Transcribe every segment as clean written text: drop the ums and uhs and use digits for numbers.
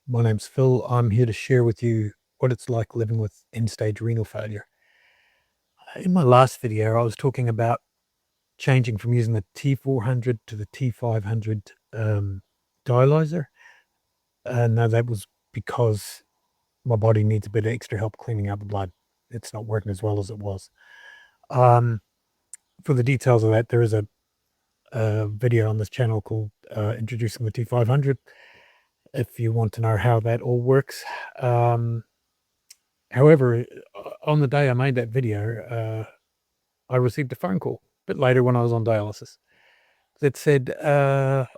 My name's Phil. I'm here to share with you what it's like living with end-stage renal failure. In my last video, I was talking about changing from using the T400 to the T500 dialyzer. Now that was because my body needs a bit of extra help cleaning out the blood. It's not working as well as it was. Um, for the details of that, there is a video on this channel called Introducing the T500, if you want to know how that all works. However, on the day I made that video, I received a phone call a bit later when I was on dialysis that said, that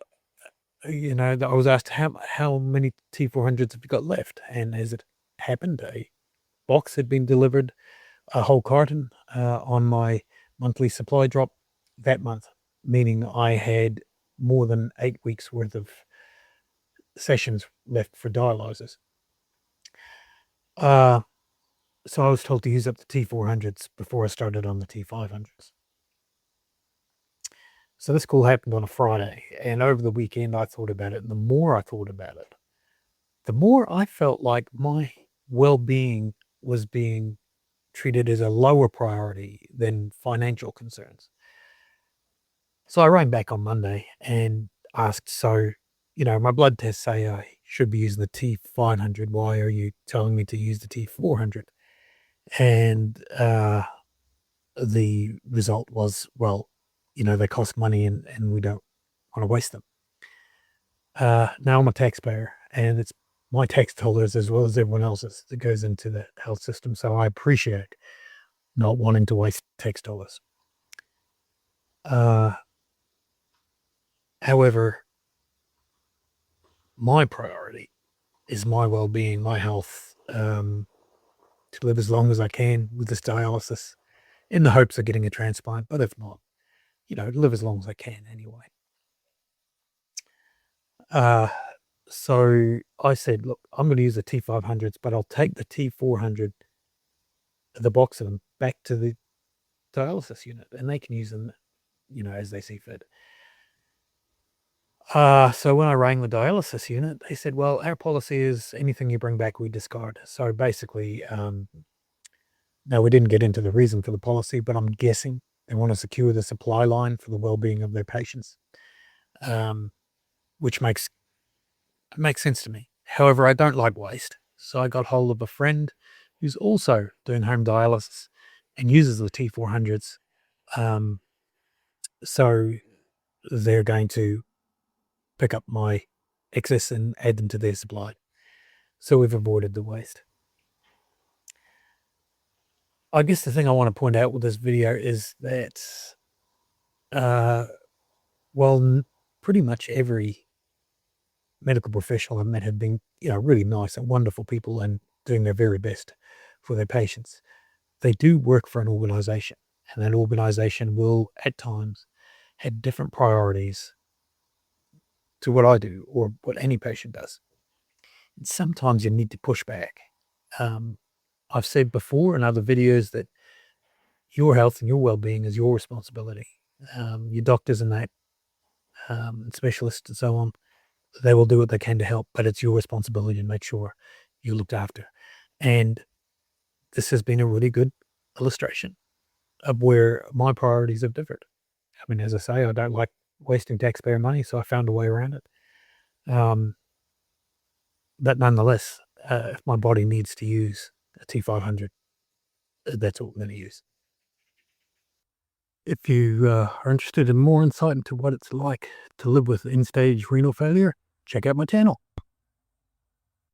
I was asked how many T400s have you got left, and as it happened, a box had been delivered, a whole carton on my monthly supply drop that month, meaning I had more than 8 weeks worth of sessions left for dialyzers. So I was told to use up the T400s before I started on the T500s. So this call happened on a Friday, and over the weekend I thought about it, and the more I thought about it, the more I felt like my well-being was being treated as a lower priority than financial concerns. So I rang back on Monday and asked, my blood tests say I should be using the T500. Why are you telling me to use the T400? And the result was, well, they cost money and we don't want to waste them. Now I'm a taxpayer, and it's my tax dollars as well as everyone else's that goes into the health system. So I appreciate not wanting to waste tax dollars. However, my priority is my well-being, my health, to live as long as I can with this dialysis in the hopes of getting a transplant. But if not, live as long as I can anyway. So I said, look, I'm going to use the T500s, but I'll take the T400, the box of them, back to the dialysis unit, and they can use them, as they see fit. So when I rang the dialysis unit, they said, well, our policy is anything you bring back, we discard. So basically, now we didn't get into the reason for the policy, but I'm guessing they want to secure the supply line for the well-being of their patients, which makes sense to me. However, I don't like waste. So I got hold of a friend who's also doing home dialysis and uses the T400s. So they're going to pick up my excess and add them to their supply. So we've avoided the waste. I guess the thing I want to point out with this video is that, pretty much every medical professional I've met have been, really nice and wonderful people and doing their very best for their patients. They do work for an organization, and that organization will, at times, have different priorities to what I do or what any patient does. And sometimes you need to push back. I've said before in other videos that your health and your well-being is your responsibility. Your doctors and that, and specialists and so on, they will do what they can to help, but it's your responsibility to make sure you're looked after. And this has been a really good illustration of where my priorities have differed. I mean, as I say, I don't like wasting taxpayer money, so I found a way around it. But nonetheless, if my body needs to use a T500, that's what we're going to use. If you are interested in more insight into what it's like to live with end-stage renal failure, check out my channel.